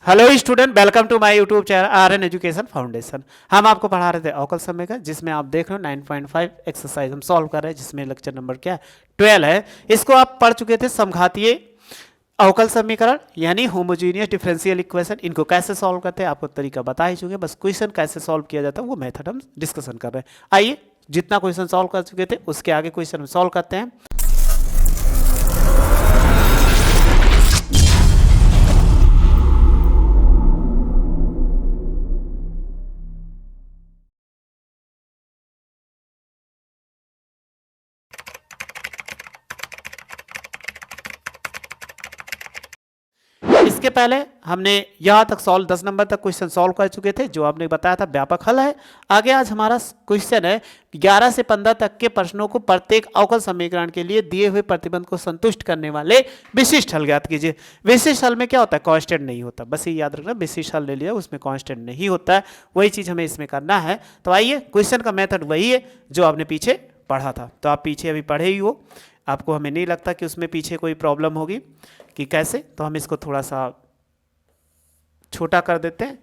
Hello student, welcome to my YouTube channel RN education foundation. हम आपको पढ़ा रहे थे अवकल समय का, जिसमें आप देख रहे हो 9.5 एक्सरसाइज हम सॉल्व कर रहे हैं, जिसमें लेक्चर नंबर क्या है 12 है। इसको आप पढ़ चुके थे, समघातीय अवकल समीकरण यानी होमोजीनियस डिफरेंशियल इक्वेशन। इनको कैसे सॉल्व करते हैं आपको तरीका बता ही चुके, बस क्वेश्चन कैसे सॉल्व किया जाता है वो मेथड हम डिस्कशन कर रहे हैं। आइए, जितना क्वेश्चन सॉल्व कर चुके थे उसके आगे क्वेश्चन हम सॉल्व करते हैं। इसके पहले हमने यहाँ तक सॉल्व 10 नंबर तक क्वेश्चन सॉल्व कर चुके थे, जो आपने बताया था व्यापक हल है। आगे आज हमारा क्वेश्चन है 11 से 15 तक के प्रश्नों को प्रत्येक अवकल समीकरण के लिए दिए हुए प्रतिबंध को संतुष्ट करने वाले विशिष्ट हल ज्ञात कीजिए। विशिष्ट हल में क्या होता है? कांस्टेंट नहीं होता, बस ये याद रखना, विशिष्ट हल ले लिया उसमें कांस्टेंट नहीं होता है, वही चीज़ हमें इसमें करना है। तो आइए, क्वेश्चन का मेथड वही है जो आपने पीछे पढ़ा था, तो आप पीछे अभी पढ़े ही हो, आपको हमें नहीं लगता कि उसमें पीछे कोई प्रॉब्लम होगी कि कैसे। तो हम इसको थोड़ा सा छोटा कर देते हैं।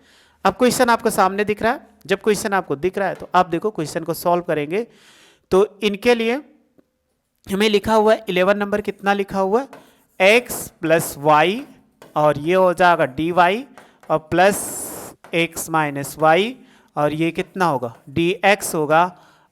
अब क्वेश्चन आपको सामने दिख रहा है। जब क्वेश्चन आपको दिख रहा है तो आप देखो, क्वेश्चन को सॉल्व करेंगे तो इनके लिए हमें लिखा हुआ है 11 नंबर कितना लिखा हुआ है, x प्लस वाई, और ये हो जाएगा dy, और प्लस x माइनस वाई, और ये कितना होगा dx होगा,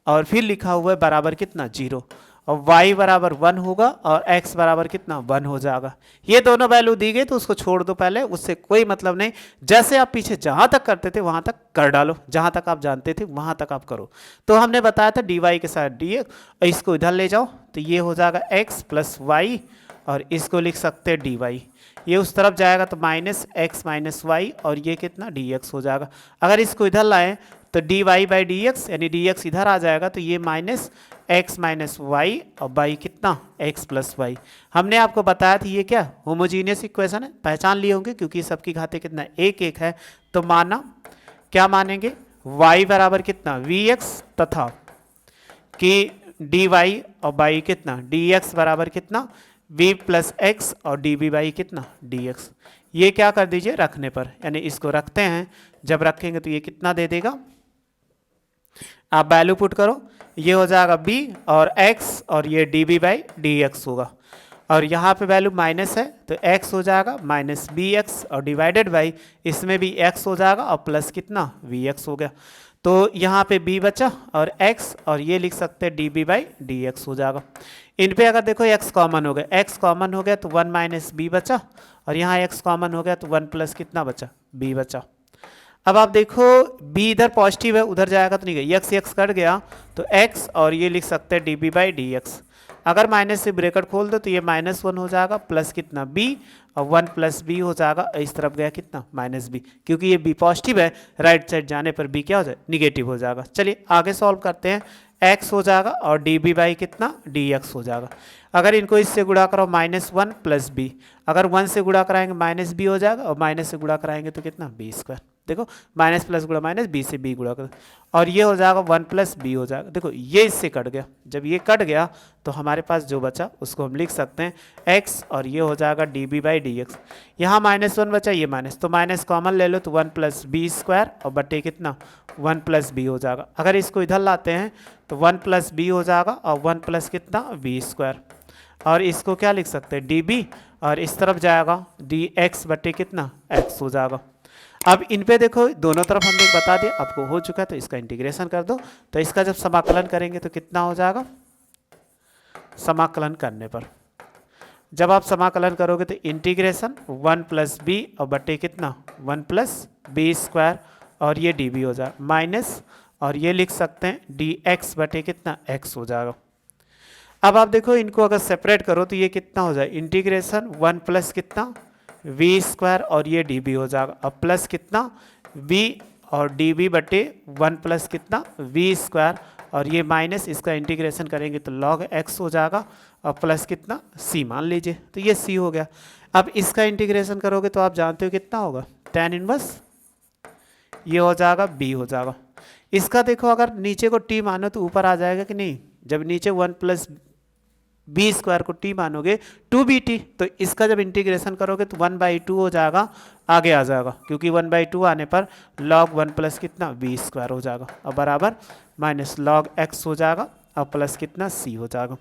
और फिर लिखा हुआ है बराबर कितना 0, और y बराबर 1 होगा, और x बराबर कितना 1 हो जाएगा। ये दोनों वैल्यू दी गई तो उसको छोड़ दो, पहले उससे कोई मतलब नहीं। जैसे आप पीछे जहां तक करते थे वहां तक कर डालो, जहां तक आप जानते थे वहां तक आप करो। तो हमने बताया था dy के साथ dx, और इसको इधर ले जाओ तो ये हो जाएगा x प्लस वाई, और इसको लिख सकते हैं dy। ये उस तरफ जाएगा तो माइनस एक्स माइनस वाई, और ये कितना dx हो जाएगा। अगर इसको इधर लाएं तो dy बाई डी एक्स, यानी dx इधर आ जाएगा तो ये माइनस एक्स माइनस वाई, और बाई कितना x प्लस वाई। हमने आपको बताया था ये क्या होमोजीनियस इक्वेशन है, पहचान लिए होंगे क्योंकि सबकी घाते कितना एक एक है। तो माना क्या मानेंगे, y बराबर कितना vx, तथा कि dy और बाई कितना dx बराबर कितना v प्लस एक्स, और dv बाई कितना dx। ये क्या कर दीजिए रखने पर, यानी इसको रखते हैं, जब रखेंगे तो ये कितना दे देगा, आप वैल्यू पुट करो, ये हो जाएगा b और x, और ये dv बाई dx होगा, और यहाँ पे वैल्यू माइनस है तो x हो जाएगा माइनस bx, और डिवाइडेड बाई इसमें भी x हो जाएगा, और प्लस कितना vx हो गया। तो यहाँ पे b बचा और x, और ये लिख सकते हैं db बाई dx हो जाएगा। इन पे अगर देखो x कॉमन हो गया, x कॉमन हो गया तो 1 माइनस b बचा, और यहाँ x कॉमन हो गया तो 1 प्लस कितना बचा b बचा। अब आप देखो b इधर पॉजिटिव है, उधर जाएगा तो नहीं गया, x कट गया तो x, और ये लिख सकते हैं db बाई dx। अगर माइनस से ब्रैकेट खोल दो तो ये -1 हो जाएगा, प्लस कितना b, और 1 प्लस b हो जाएगा, इस तरफ गया कितना माइनस b, क्योंकि ये b पॉजिटिव है, राइट साइड जाने पर b क्या हो जाए निगेटिव हो जाएगा। चलिए आगे सॉल्व करते हैं, x हो जाएगा और db बाई कितना dx हो जाएगा। अगर इनको इससे गुणा करो -1 प्लस b, अगर 1 से गुणा कराएंगे माइनस b हो जाएगा, और माइनस से गुणा कराएंगे तो कितना b स्क्वायर। देखो माइनस प्लस गुणा माइनस, b से b गुणा कर, और ये हो जाएगा 1 प्लस b हो जाएगा। देखो ये इससे कट गया, जब ये कट गया तो हमारे पास जो बचा उसको हम लिख सकते हैं x, और ये हो जाएगा db बाई dx। यहाँ -1 बचा, ये माइनस, तो माइनस कॉमन ले लो तो 1 प्लस बी स्क्वायर, और बटे कितना 1 प्लस बी हो जाएगा। अगर इसको इधर लाते हैं तो 1 प्लस बी हो जाएगा, और 1 प्लस कितना बी स्क्वायर, और इसको क्या लिख सकते हैं db, और इस तरफ जाएगा dx बटे कितना x हो जाएगा। अब इन पे देखो दोनों तरफ हमने बता दिया, आपको हो चुका है, तो इसका इंटीग्रेशन कर दो। तो इसका जब समाकलन करेंगे तो कितना हो जाएगा, समाकलन करने पर जब आप समाकलन करोगे तो इंटीग्रेशन 1 प्लस बी, और बटे कितना 1 प्लस बी स्क्वायर, और ये db हो जाएगा माइनस, और ये लिख सकते हैं dx बटे कितना x हो जाएगा। अब आप देखो इनको अगर सेपरेट करो तो ये कितना हो जाए इंटीग्रेशन 1 प्लस कितना v स्क्वायर, और ये db हो जाएगा, अब प्लस कितना v और db बटे 1 प्लस कितना v स्क्वायर, और ये माइनस, इसका इंटीग्रेशन करेंगे तो log x हो जाएगा, और प्लस कितना c मान लीजिए, तो ये c हो गया। अब इसका इंटीग्रेशन करोगे तो आप जानते हो कितना होगा tan इनवर्स, ये हो जाएगा b हो जाएगा। इसका देखो अगर नीचे को t मानो तो ऊपर आ जाएगा कि नहीं, जब नीचे 1 प्लस बी स्क्वायर को टी मानोगे 2bt, तो इसका जब इंटीग्रेशन करोगे तो 1/2 हो जाएगा, आगे आ जाएगा क्योंकि 1/2 आने पर log 1 प्लस कितना बी स्क्वायर हो जाएगा और बराबर माइनस log x हो जाएगा और प्लस कितना c हो जाएगा।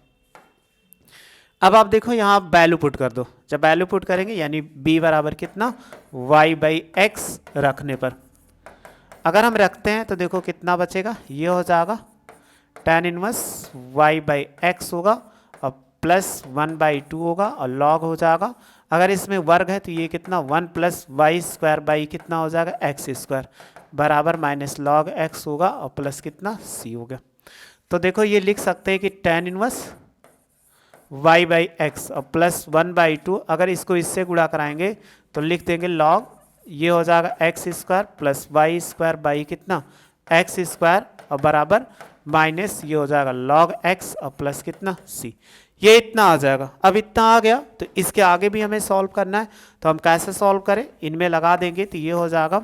अब आप देखो यहाँ आप वैल्यू पुट कर दो, जब वैल्यू पुट करेंगे यानी b बराबर कितना y/x रखने पर, अगर हम रखते हैं तो देखो कितना बचेगा, ये हो जाएगा tan इनवर्स y/x होगा और प्लस 1/2 होगा और log हो जाएगा, अगर इसमें वर्ग है तो ये कितना 1 प्लस वाई स्क्वायर बाई कितना हो जाएगा एक्स स्क्वायर बराबर माइनस log x होगा और प्लस कितना c हो गया। तो देखो ये लिख सकते हैं कि tan इनवर्स y/x और प्लस 1/2, अगर इसको इससे गुणा कराएंगे तो लिख देंगे log, ये हो जाएगा x square plus y square by कितना एक्स स्क्वायर और बराबर माइनस ये हो जाएगा log x और प्लस कितना c, ये इतना आ जाएगा। अब इतना आ गया तो इसके आगे भी हमें सॉल्व करना है, तो हम कैसे सॉल्व करें, इनमें लगा देंगे तो ये हो जाएगा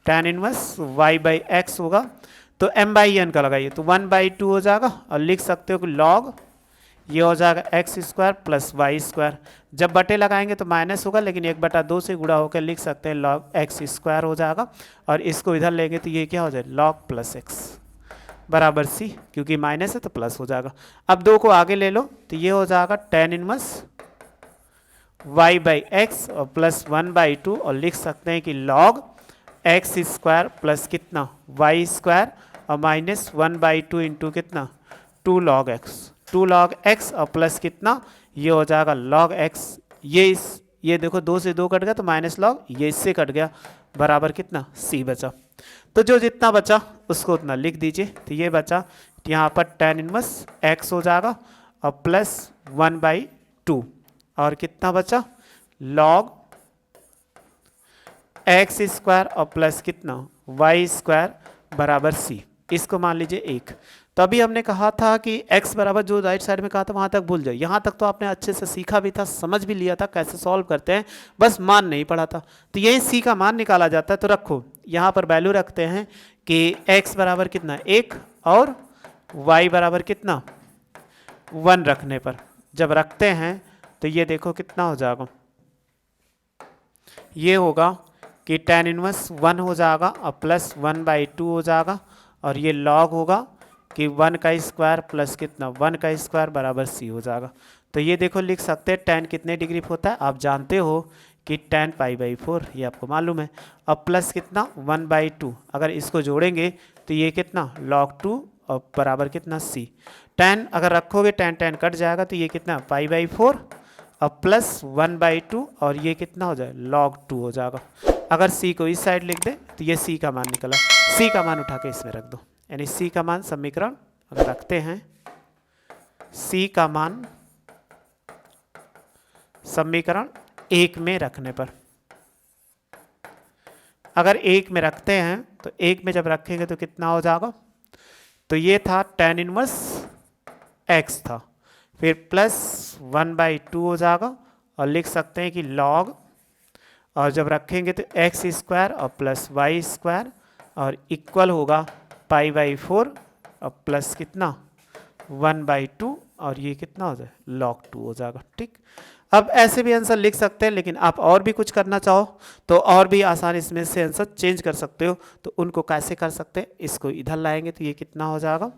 tan इनवर्स y/x होगा, तो m/n का लगाइए तो 1/2 हो जाएगा और लिख सकते हो कि log ये हो जाएगा x square plus y square, जब बटे लगाएंगे तो माइनस होगा लेकिन 1/2 से गुणा होकर लिख सकते हैं log एक्स स्क्वायर हो जाएगा और इसको इधर लेंगे तो ये क्या हो जाए log प्लस एक्स बराबर सी, क्योंकि माइनस है तो प्लस हो जाएगा। अब 2 को आगे ले लो तो ये हो जाएगा tan इनवर्स y/x और प्लस 1/2 और लिख सकते हैं कि log एक्स स्क्वायर प्लस कितना वाई स्क्वायर और माइनस 1/2 इंटू कितना 2 log x और प्लस कितना ये हो जाएगा log x, ये देखो 2 से 2 कट गया तो माइनस log, ये इससे कट गया बराबर कितना c बचा, तो जो जितना बचा उसको उतना लिख दीजिए। तो ये बचा यहाँ पर tan इनवर्स x हो जाएगा और प्लस 1/2 और कितना बचा log एक्स स्क्वायर और प्लस कितना वाई स्क्वायर बराबर c, इसको मान लीजिए 1। तो अभी हमने कहा था कि x बराबर जो राइट साइड में कहा था वहाँ तक भूल जाए, यहाँ तक तो आपने अच्छे से सीखा भी था, समझ भी लिया था कैसे सॉल्व करते हैं, बस मान नहीं पड़ा था। तो यही c का मान निकाला जाता है, तो रखो यहाँ पर वैल्यू रखते हैं कि x बराबर कितना 1 और y बराबर कितना 1 रखने पर जब रखते हैं तो ये देखो कितना हो जाएगा, ये होगा कि tan इनवर्स 1 हो जाएगा और प्लस 1/2 हो जाएगा और ये log होगा कि 1 का स्क्वायर प्लस कितना 1 का स्क्वायर बराबर c हो जाएगा। तो ये देखो लिख सकते हैं tan कितने डिग्री पर होता है, आप जानते हो कि tan π/4, ये आपको मालूम है, अब प्लस कितना 1/2, अगर इसको जोड़ेंगे तो ये कितना log 2 और बराबर कितना c, tan अगर रखोगे tan कट जाएगा तो ये कितना π/4 और प्लस 1/2 और ये कितना हो जाए log 2 हो जाएगा। अगर c को इस साइड लिख दे तो ये c का मान निकला, c का मान उठा के इसमें रख दो, यानी c का मान समीकरण अगर रखते हैं c का मान समीकरण 1 में रखने पर, अगर 1 में रखते हैं तो 1 में जब रखेंगे तो कितना हो जाएगा, तो ये था tan इनवर्स x था, फिर प्लस 1/2 हो जाएगा और लिख सकते हैं कि log, और जब रखेंगे तो एक्स स्क्वायर और प्लस वाई स्क्वायर और इक्वल होगा π/4 और प्लस कितना 1/2 और ये कितना हो जाए log 2 हो जाएगा। ठीक, अब ऐसे भी आंसर लिख सकते हैं, लेकिन आप और भी कुछ करना चाहो तो और भी आसान इसमें से आंसर चेंज कर सकते हो, तो उनको कैसे कर सकते हैं, इसको इधर लाएंगे तो ये कितना हो जाएगा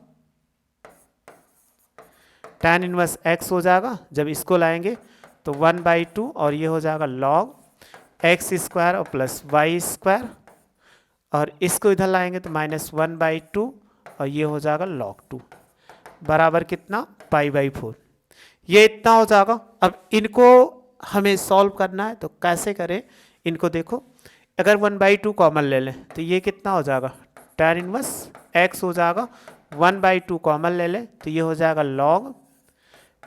tan इनवर्स x हो जाएगा, जब इसको लाएंगे तो 1/2 और ये हो जाएगा log एक्स स्क्वायर और प्लस वाई स्क्वायर और इसको इधर लाएंगे तो माइनस 1/2 और ये हो जाएगा log 2 बराबर कितना π/4, ये इतना हो जाएगा। अब इनको हमें सॉल्व करना है तो कैसे करें, इनको देखो अगर 1/2 कॉमन ले लें तो ये कितना हो जाएगा tan इनवर्स x हो जाएगा, 1/2 कॉमन ले लें तो ये हो जाएगा log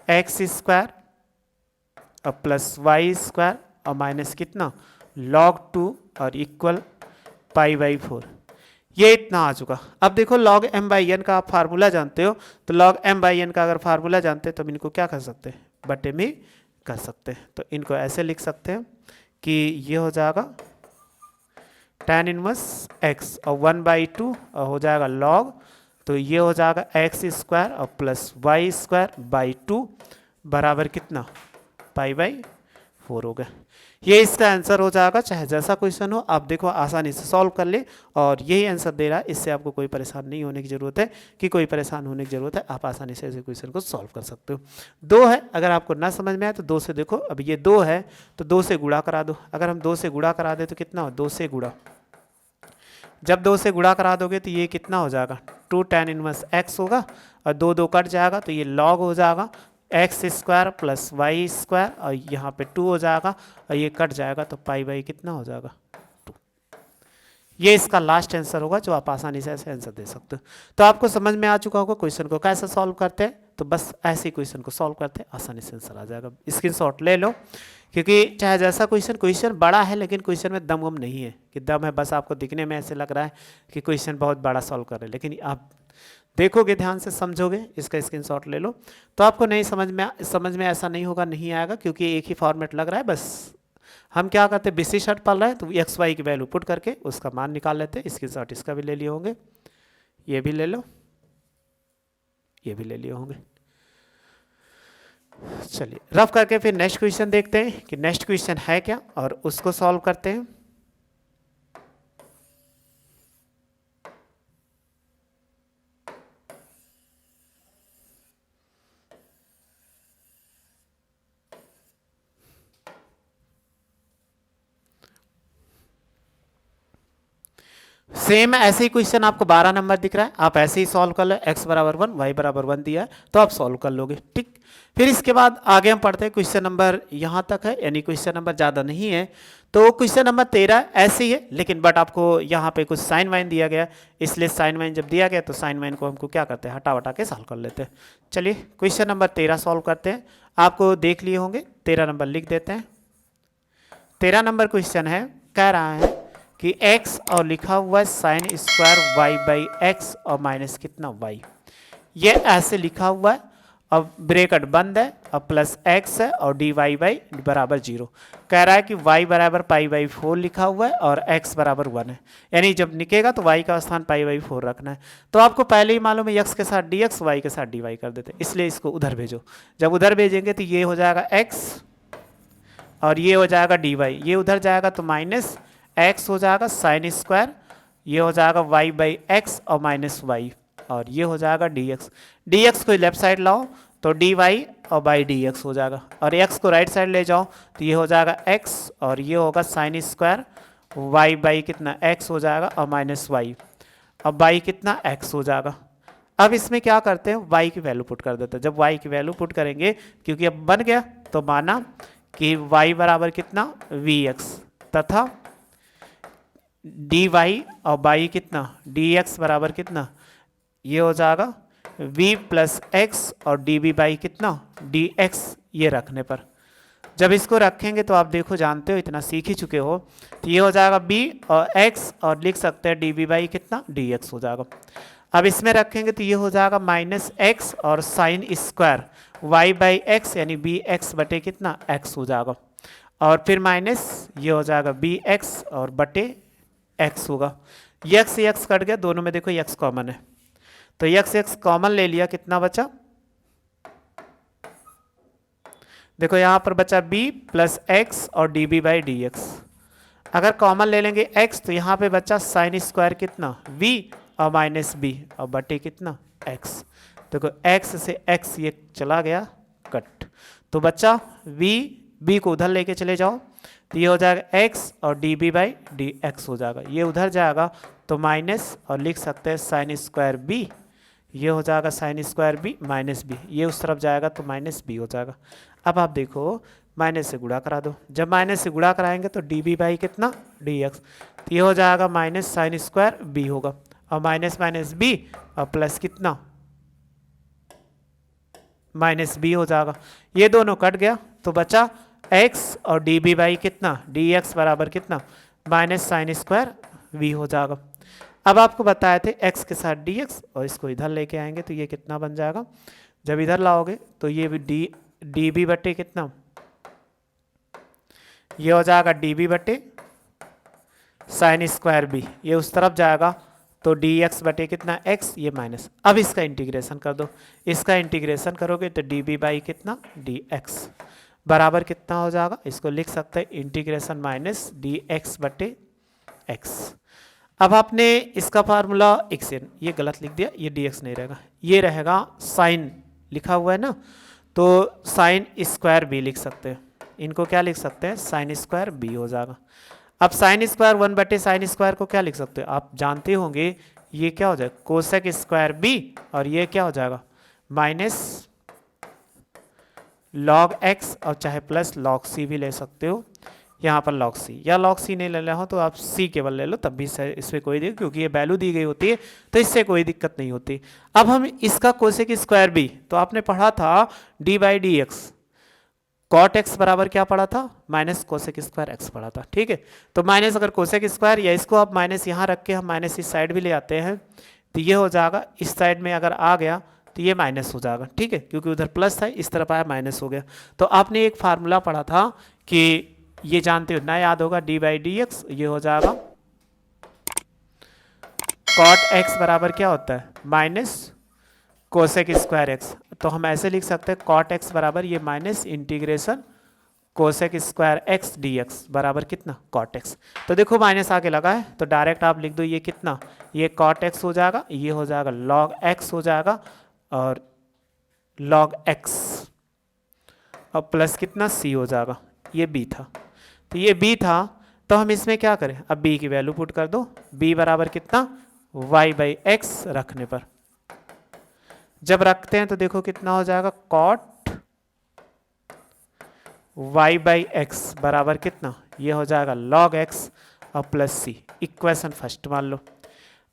एक्स स्क्वायर और प्लस वाई स्क्वायर और माइनस कितना log 2 और इक्वल π/4, ये इतना आ चुका। अब देखो log m/n का आप फार्मूला जानते हो, तो log m/n का अगर फार्मूला जानते हैं तो इनको क्या कर सकते हैं, बटे में कर सकते हैं। तो इनको ऐसे लिख सकते हैं कि ये हो जाएगा tan इनवर्स x और 1/2 और हो जाएगा log, तो ये हो जाएगा एक्स स्क्वायर और प्लस वाई स्क्वायर बाई 2 बराबर कितना, π/4 हो गया। ये इसका आंसर हो जाएगा, चाहे जैसा क्वेश्चन हो आप देखो आसानी से सॉल्व कर ले, और यही आंसर दे रहा है, इससे आपको कोई परेशान नहीं होने की जरूरत है कि कोई परेशान होने की जरूरत है, आप आसानी से ऐसे क्वेश्चन को सॉल्व कर सकते हो। 2 है, अगर आपको ना समझ में आए तो 2 से देखो, अब ये 2 है तो 2 से गुणा करा दो, अगर हम 2 से गुणा करा दे तो कितना हो, 2 से गुणा, जब 2 से गुणा करा दोगे तो ये कितना हो जाएगा, 2 tan इनवर्स x होगा, और 2 2 कट जाएगा तो ये log हो जाएगा x square plus y square, और यहाँ पे 2 हो जाएगा और ये कट जाएगा तो π/, कितना हो जाएगा, 2। ये इसका लास्ट आंसर होगा जो आप आसानी से ऐसे आंसर दे सकते हो। तो आपको समझ में आ चुका होगा क्वेश्चन को कैसे सॉल्व करते हैं, तो बस ऐसे ही क्वेश्चन को सॉल्व करते हैं, आसानी से आंसर आ जाएगा। स्क्रीनशॉट ले लो, क्योंकि चाहे जैसा क्वेश्चन बड़ा है लेकिन क्वेश्चन में दम वम नहीं है कि दम है, बस आपको दिखने में ऐसे लग रहा है कि क्वेश्चन बहुत बड़ा सॉल्व कर रहे हैं, लेकिन आप देखोगे ध्यान से समझोगे, इसका स्क्रीनशॉट ले लो, तो आपको नहीं समझ में ऐसा नहीं होगा, नहीं आएगा, क्योंकि एक ही फॉर्मेट लग रहा है। बस हम क्या करते हैं, BC शर्ट पढ़ रहे हैं तो एक्स वाई की वैल्यू पुट करके उसका मान निकाल लेते हैं। स्क्रीनशॉट इसका भी ले लिए होंगे, ये भी ले लो, ये भी ले लिए होंगे। चलिए रफ करके फिर नेक्स्ट क्वेश्चन देखते हैं कि नेक्स्ट क्वेश्चन है क्या, और उसको सॉल्व करते हैं। सेम ऐसे ही क्वेश्चन आपको 12 नंबर दिख रहा है, आप ऐसे ही सॉल्व कर लो, x बराबर 1 y बराबर 1 दिया है तो आप सॉल्व कर लोगे, ठीक। फिर इसके बाद आगे हम पढ़ते हैं, क्वेश्चन नंबर यहाँ तक है, यानी क्वेश्चन नंबर ज़्यादा नहीं है। तो क्वेश्चन नंबर 13 ऐसे ही है, लेकिन बट आपको यहाँ पे कुछ साइन वाइन दिया गया, इसलिए साइन वाइन जब दिया गया तो साइन वाइन को हमको क्या करते हैं, हटा वटा के सॉल्व कर लेते हैं। चलिए क्वेश्चन नंबर 13 सॉल्व करते हैं, आपको देख लिए होंगे, 13 नंबर लिख देते हैं। 13 नंबर क्वेश्चन है, कह रहा है कि x और लिखा हुआ है साइन स्क्वायर y/x और माइनस कितना y, ये ऐसे लिखा हुआ है, अब ब्रैकेट बंद है, अब प्लस x है और dy बराबर 0। कह रहा है कि y बराबर π/4 लिखा हुआ है और x बराबर 1 है, यानी जब निकेगा तो y का स्थान π/4 रखना है। तो आपको पहले ही मालूम है x के साथ dx, y के साथ dy कर देते, इसलिए इसको उधर भेजो। जब उधर भेजेंगे तो ये हो जाएगा x और ये हो जाएगा dy, ये उधर जाएगा तो माइनस x हो जाएगा साइन स्क्वायर, ये हो जाएगा y/x और माइनस y, और ये हो जाएगा dx को लेफ्ट साइड लाओ तो dy और बाई dx हो जाएगा, और x को राइट साइड ले जाओ तो ये हो जाएगा x और ये होगा साइन स्क्वायर y/ कितना x हो जाएगा और माइनस y, अब y कितना x हो जाएगा। अब इसमें क्या करते हैं, y की वैल्यू पुट कर देते हैं। जब y की वैल्यू पुट करेंगे, क्योंकि अब बन गया, तो माना कि y बराबर कितना vx तथा dy और y कितना dx बराबर कितना, ये हो जाएगा v प्लस x और dv/ कितना dx, ये रखने पर जब इसको रखेंगे तो आप देखो जानते हो, इतना सीख ही चुके हो, तो ये हो जाएगा b और x और लिख सकते हैं dv/ कितना dx हो जाएगा। अब इसमें रखेंगे तो ये हो जाएगा माइनस x और साइन स्क्वायर y/x यानी bx बटे कितना x हो जाएगा, और फिर माइनस ये हो जाएगा bx और बटे x होगा। x से x कट गया, दोनों में देखो x कॉमन है, तो x कॉमन ले लिया, कितना बचा, देखो यहां पर बचा b प्लस x और dv/dx। अगर कॉमन ले लेंगे x तो यहां पे बचा साइन स्क्वायर कितना v और माइनस b और बटे कितना x, देखो x से x ये चला गया कट, तो बचा b को उधर लेके चले जाओ तो ये हो जाएगा x और dv/dx हो जाएगा, ये उधर जाएगा तो माइनस और लिख सकते हैं साइन स्क्वायर b, ये हो जाएगा sine square b minus b, ये उस तरफ जाएगा तो माइनस b हो जाएगा। अब आप देखो माइनस से गुणा करा दो, जब माइनस से गुणा कराएंगे तो dv/ कितना dx, तो ये हो जाएगा माइनस साइन स्क्वायर b होगा, और माइनस माइनस b और प्लस कितना माइनस b हो जाएगा, ये दोनों कट गया तो बचा x और dv/ कितना dx बराबर कितना माइनस साइन स्क्वायर v हो जाएगा। अब आपको बताए थे x के साथ dx, और इसको इधर लेके आएंगे तो ये कितना बन जाएगा, जब इधर लाओगे तो ये dv बटे कितना, ये हो जाएगा dv बटे साइन स्क्वायर b, ये उस तरफ जाएगा तो डी एक्स बटे कितना एक्स, ये माइनस। अब इसका इंटीग्रेशन कर दो, इसका इंटीग्रेशन करोगे तो डी बी बाई कितना डी एक्स बराबर कितना हो जाएगा, इसको लिख सकते हैं इंटीग्रेशन माइनस डी एक्स बटे एक्स। अब आपने इसका फार्मूला एक्स, ये गलत लिख दिया, ये डी एक्स नहीं रहेगा, ये रहेगा साइन लिखा हुआ है ना, तो साइन स्क्वायर बी लिख सकते हैं, इनको क्या लिख सकते हैं साइन स्क्वायर बी हो जाएगा। अब साइन स्क्वायर 1 बटे साइन स्क्वायर को क्या लिख सकते हो, आप जानते होंगे ये क्या हो जाएगा कोसेक स्क्वायर बी, और ये क्या हो जाएगा माइनस लॉग एक्स, और चाहे प्लस लॉग सी भी ले सकते हो, यहाँ पर लॉग सी, या लॉग सी नहीं ले रहे हो तो आप सी केवल ले लो, तब भी इसमें कोई दिक्कत, क्योंकि ये वैल्यू दी गई होती है तो इससे कोई दिक्कत नहीं होती। अब हम इसका कोसेक स्क्वायर बी, तो आपने पढ़ा था d by d x, cot x बराबर क्या पढ़ा था माइनस कोसेक स्क्वायर एक्स पढ़ा था, ठीक है। तो माइनस अगर कोसेक स्क्वायर, या इसको आप माइनस यहाँ रख के हम माइनस इस साइड भी ले आते हैं, तो ये हो जाएगा, इस साइड में अगर आ गया तो ये माइनस हो जाएगा, ठीक है, क्योंकि उधर प्लस था इस तरफ आया माइनस हो गया। तो आपने एक फार्मूला पढ़ा था कि ये जानते हो ना, याद होगा डी बाई डी एक्स, ये हो जाएगा कॉट एक्स बराबर क्या होता है माइनस कोसेक स्क्वायर एक्स, तो हम ऐसे लिख सकते हैं कॉट एक्स बराबर ये minus integration cosec square x D x बराबर कितना कॉट एक्स। तो देखो माइनस आगे लगा है तो डायरेक्ट आप लिख दो ये कितना, ये कॉट एक्स हो जाएगा, ये हो जाएगा लॉग एक्स हो जाएगा, और लॉग एक्स और प्लस कितना सी हो जाएगा, ये बी था, तो ये बी था, तो हम इसमें क्या करें, अब बी की वैल्यू पुट कर दो, बी बराबर कितना वाई बाई एक्स रखने पर, जब रखते हैं तो देखो कितना हो जाएगा कॉट वाई बाई एक्स बराबर कितना, ये हो जाएगा लॉग एक्स और प्लस सी, इक्वेशन फर्स्ट मान लो।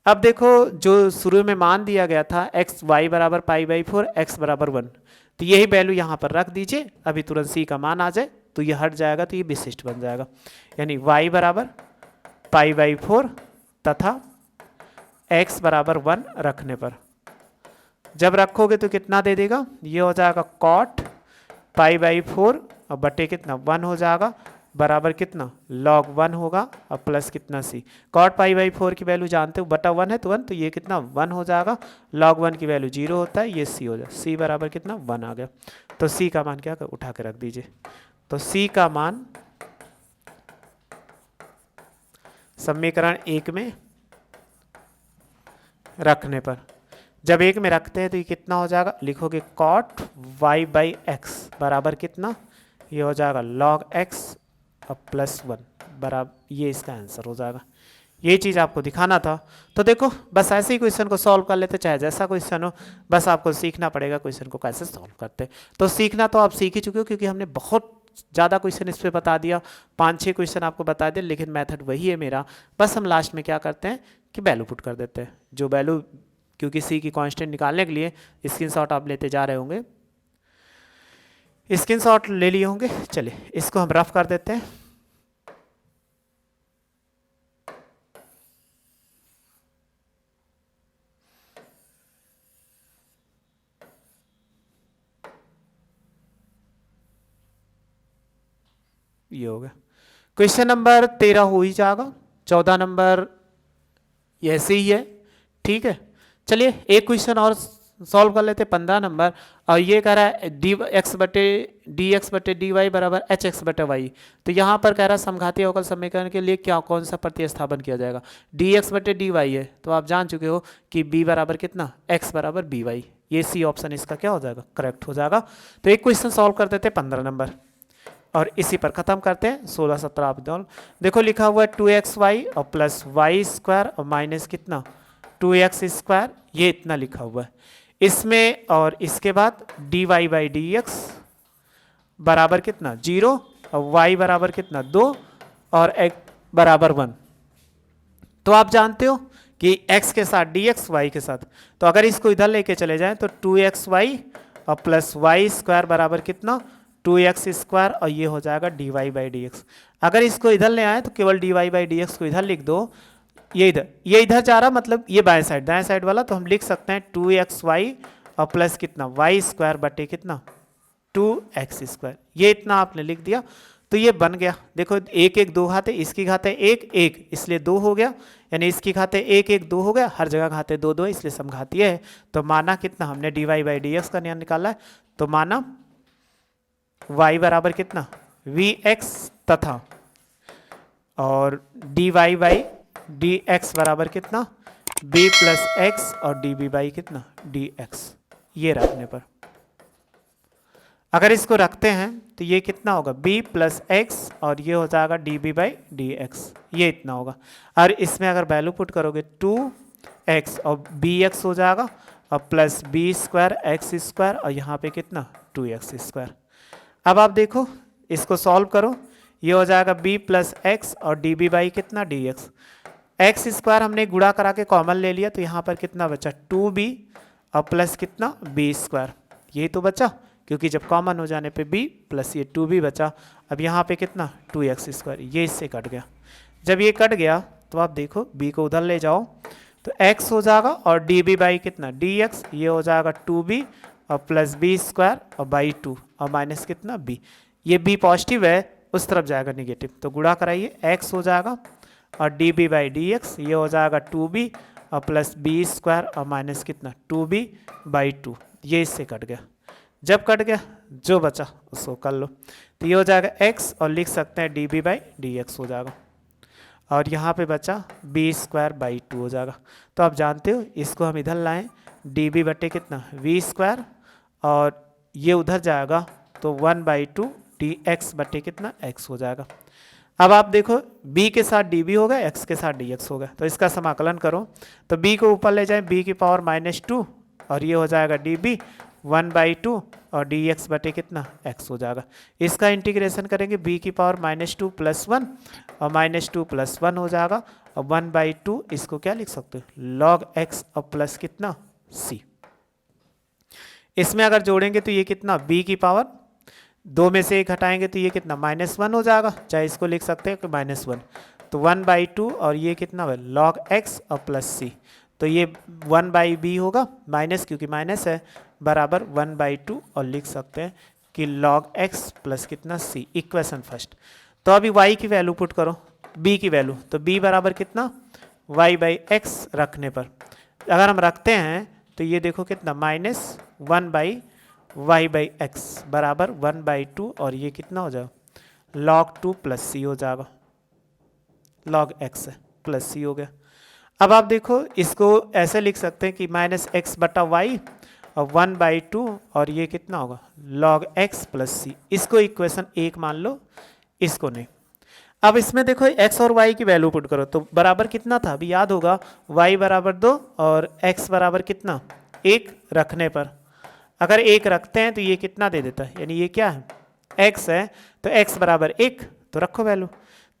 अब देखो जो शुरू में मान दिया गया था एक्स वाई बराबर पाई बाई 4 एक्स बराबर 1, तो यही वैल्यू यहाँ पर रख दीजिए, अभी तुरंत सी का मान आ जाए तो ये हट जाएगा, तो ये विशिष्ट बन जाएगा, यानी y बराबर पाई बाई 4 तथा x बराबर 1 रखने पर, जब रखोगे तो कितना दे देगा, ये हो जाएगा कॉट पाई बाई 4 और बटे कितना 1 हो जाएगा बराबर कितना log 1 होगा और प्लस कितना c, कॉट पाई बाई 4 की वैल्यू जानते हो बटा 1 है तो 1, तो ये कितना 1 हो जाएगा, log 1 की वैल्यू 0 होता है, ये c हो जाए, c बराबर कितना 1 आ गया, तो c का मान क्या कर उठा के रख दीजिए, तो c का मान समीकरण 1 में रखने पर, जब 1 में रखते हैं तो ये कितना हो जाएगा, लिखोगे कॉट y बाई एक्स बराबर कितना, ये हो जाएगा log x और प्लस 1 बराबर, ये इसका आंसर हो जाएगा। ये चीज़ आपको दिखाना था। तो देखो बस ऐसे ही क्वेश्चन को सॉल्व कर लेते, चाहे जैसा क्वेश्चन हो, बस आपको सीखना पड़ेगा क्वेश्चन को कैसे सॉल्व करते। तो सीखना तो आप सीख ही चुके हो, क्योंकि हमने बहुत ज़्यादा क्वेश्चन इस पर बता दिया, 5-6 क्वेश्चन आपको बता दिए, लेकिन मेथड वही है मेरा, बस हम लास्ट में क्या करते हैं कि वैल्यू पुट कर देते हैं, जो वैल्यू, क्योंकि सी की कांस्टेंट निकालने के लिए स्क्रीनशॉट आप लेते जा रहे होंगे, स्क्रीनशॉट ले लिए होंगे। चलिए इसको हम रफ कर देते हैं। ये हो गया क्वेश्चन नंबर 13 हो ही जाएगा, 14 नंबर ऐसे ही है, ठीक है। चलिए एक क्वेश्चन और सॉल्व कर लेते 15 नंबर, और ये कह रहा है डी एक्स बटे डी वाई बराबर एच एक्स बटे वाई। तो यहाँ पर कह रहा है समघाती अवकल समीकरण के लिए क्या कौन सा प्रतिस्थापन किया जाएगा, डी एक्स बटे डी वाई है, तो आप जान चुके हो कि बी बराबर कितना एक्स बराबर बी वाई, ये सी ऑप्शन इसका क्या हो जाएगा करेक्ट हो जाएगा। तो एक क्वेश्चन सॉल्व कर देते 15 नंबर और इसी पर ख़त्म करते हैं। 16-17 आप देखो लिखा हुआ है 2xy और प्लस वाई स्क्वायर और माइनस कितना 2x स्क्वायर, ये इतना लिखा हुआ है इसमें, और इसके बाद dy बाई डी एक्स बराबर कितना 0 और y बराबर कितना 2 और x बराबर 1। तो आप जानते हो कि x के साथ dx y के साथ, तो अगर इसको इधर लेके चले जाएं तो 2xy और प्लस वाई स्क्वायर बराबर कितना 2x स्क्वायर, और ये हो जाएगा dy बाई डी एक्स। अगर इसको इधर ले आए तो केवल dy बाई डी एक्स को इधर लिख दो, ये इधर जा रहा मतलब ये बाएं साइड वाला, तो हम लिख सकते हैं 2xy और प्लस कितना y स्क्वायर बटे कितना 2x स्क्वायर, ये इतना आपने लिख दिया। तो तो ये बन गया। देखो एक एक दो घाते, इसकी घाते एक एक, इसलिए 2 हो गया, यानी इसकी घाते एक एक 2 हो गया, हर जगह घाते 2 2, इसलिए समघातीय है। तो माना कितना, हमने dy बाई डी एक्स का नियम निकाला है, तो माना y बराबर कितना vx तथा और dy बाई डी एक्स बराबर कितना b प्लस एक्स और db बाई कितना dx। ये रखने पर अगर इसको रखते हैं तो ये कितना होगा b प्लस एक्स और ये हो जाएगा db बाई डी एक्स, ये इतना होगा। और इसमें अगर वैल्यू पुट करोगे 2x और bx हो जाएगा और plus b square x square और यहाँ पे कितना 2x स्क्वायर। अब आप देखो इसको सॉल्व करो, ये हो जाएगा b प्लस एक्स और db बाई कितना dx। एक्स स्क्वायर हमने गुणा करा के कॉमन ले लिया, तो यहाँ पर कितना बचा 2b और प्लस कितना b स्क्वायर, यही तो बचा, क्योंकि जब कॉमन हो जाने पे b प्लस ये 2b बचा। अब यहाँ पे कितना 2x स्क्वायर, ये इससे कट गया। जब ये कट गया तो आप देखो b को उधर ले जाओ तो x हो जाएगा और db बाई कितना dx, ये हो जाएगा 2b और प्लस b स्क्वायर और बाई 2 और माइनस कितना b। ये b पॉजिटिव है, उस तरफ जाएगा निगेटिव, तो गुणा कराइए, x हो जाएगा और db बाई dx, ये हो जाएगा 2b और प्लस b स्क्वायर और माइनस कितना 2b बाई 2, ये इससे कट गया। जब कट गया जो बचा उसको कर लो, तो ये हो जाएगा x और लिख सकते हैं db बाई dx हो जाएगा और यहाँ पे बचा b स्क्वायर बाई 2 हो जाएगा। तो आप जानते हो इसको हम इधर लाएं, db बटे कितना v स्क्वायर और ये उधर जाएगा तो 1/2 dx बटे कितना x हो जाएगा। अब आप देखो b के साथ db हो गया, x के साथ dx हो गया, तो इसका समाकलन करो तो b को ऊपर ले जाएं b की पावर -2 और ये हो जाएगा db 1/2 और dx बटे कितना x हो जाएगा। इसका इंटीग्रेशन करेंगे b की पावर -2 + 1 और -2 + 1 हो जाएगा और 1/2 इसको क्या लिख सकते हो log x और प्लस कितना c। इसमें अगर जोड़ेंगे तो ये कितना b की पावर 2 में से 1 हटाएंगे तो ये कितना -1 हो जाएगा, चाहे इसको लिख सकते हैं कि -1, तो 1/2 और ये कितना log x और प्लस c, तो ये 1/b होगा माइनस, क्योंकि माइनस है, बराबर 1/2 और लिख सकते हैं कि log x प्लस कितना c, इक्वेशन फर्स्ट। तो अभी y की वैल्यू पुट करो, b की वैल्यू, तो b बराबर कितना y बाई एक्स रखने पर अगर हम रखते हैं तो ये देखो कितना -1 बाई y बाई एक्स बराबर 1/2 और ये कितना हो जाएगा log 2 प्लस c हो जाएगा, log x है प्लस c हो गया। अब आप देखो इसको ऐसे लिख सकते हैं कि -x बटा y और 1/2 और ये कितना होगा log x प्लस c, इसको इक्वेशन 1 मान लो, इसको नहीं। अब इसमें देखो x और y की वैल्यू पुट करो तो बराबर कितना था, अभी याद होगा y बराबर 2 और x बराबर कितना 1 रखने पर अगर 1 रखते हैं तो ये कितना दे देता है, यानी ये क्या है x है, तो x बराबर 1 तो रखो वैल्यू,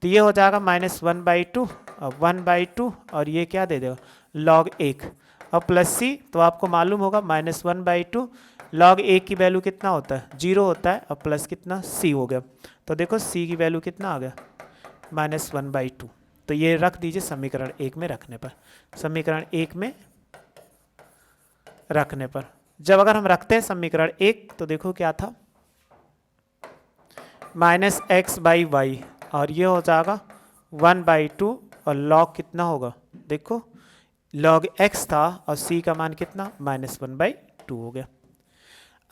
तो ये हो जाएगा -1/2 और 1/2 और ये क्या दे देगा log 1 और प्लस c, तो आपको मालूम होगा -1/2 log 1 की वैल्यू कितना होता है 0 होता है और प्लस कितना c हो गया। तो देखो c की वैल्यू कितना आ गया -1/2, तो ये रख दीजिए समीकरण 1 में रखने पर, समीकरण 1 में रखने पर जब अगर हम रखते हैं समीकरण 1 तो देखो क्या था -x/y और ये हो जाएगा 1/2 और log कितना होगा, देखो log x था और c का मान कितना -1/2 हो गया।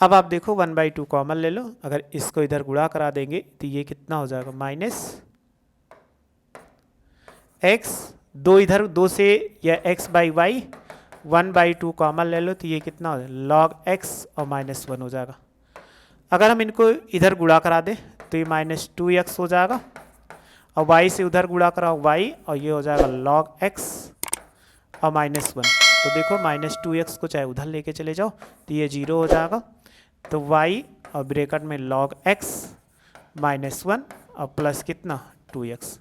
अब आप देखो 1/2 कॉमन ले लो, अगर इसको इधर गुणा करा देंगे तो ये कितना हो जाएगा -x, 2 इधर 2 से या x/y 1/2 कॉमन ले लो तो ये कितना हो जाएगा log x और -1 हो जाएगा। अगर हम इनको इधर गुणा करा दें तो ये -2x हो जाएगा और y से उधर गुणा कराओ y और ये हो जाएगा log x और -1, तो देखो -2x को चाहे उधर लेके चले जाओ तो ये 0 हो जाएगा, तो y और ब्रैकेट में log x -1 और प्लस कितना 2x,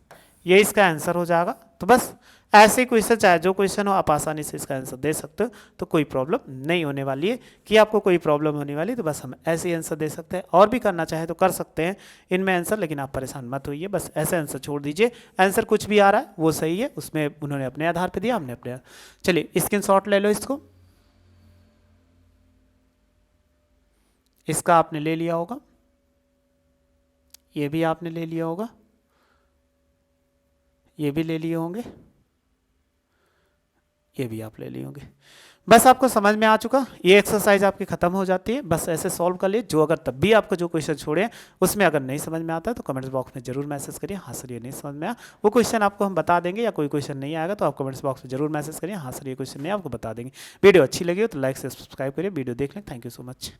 ये इसका आंसर हो जाएगा। तो बस ऐसे क्वेश्चन चाहे जो क्वेश्चन हो आप आसानी से इसका आंसर दे सकते हो, तो कोई प्रॉब्लम नहीं होने वाली है कि आपको कोई प्रॉब्लम होने वाली, तो बस हम ऐसे ही आंसर दे सकते हैं। और भी करना चाहे तो कर सकते हैं इनमें आंसर, लेकिन आप परेशान मत होइए, बस ऐसे आंसर छोड़ दीजिए। आंसर कुछ भी आ रहा है वो सही है, उसमें उन्होंने अपने आधार पर दिया, हमने अपने। चलिए स्क्रीनशॉट ले लो इसको, इसका आपने ले लिया होगा, ये भी आपने ले लिया होगा, ये भी ले लिए होंगे, ये भी आप ले लिए होंगे। बस आपको समझ में आ चुका, ये एक्सरसाइज आपकी खत्म हो जाती है। बस ऐसे सॉल्व कर लिए। जो अगर तब भी आपको जो क्वेश्चन छोड़े उसमें अगर नहीं समझ में आता है तो कमेंट्स बॉक्स में जरूर मैसेज करिए, हाँ सर ये नहीं समझ में आया, वो क्वेश्चन आपको हम बता देंगे। या कोई क्वेश्चन नहीं आएगा तो आप कमेंट्स बॉक्स में जरूर मैसेज करिए, हाँ सर ये क्वेश्चन नहीं आपको बता देंगे। वीडियो अच्छी लगी हो तो लाइक से सब्सक्राइब करिए, वीडियो देख लें। Thank you so much.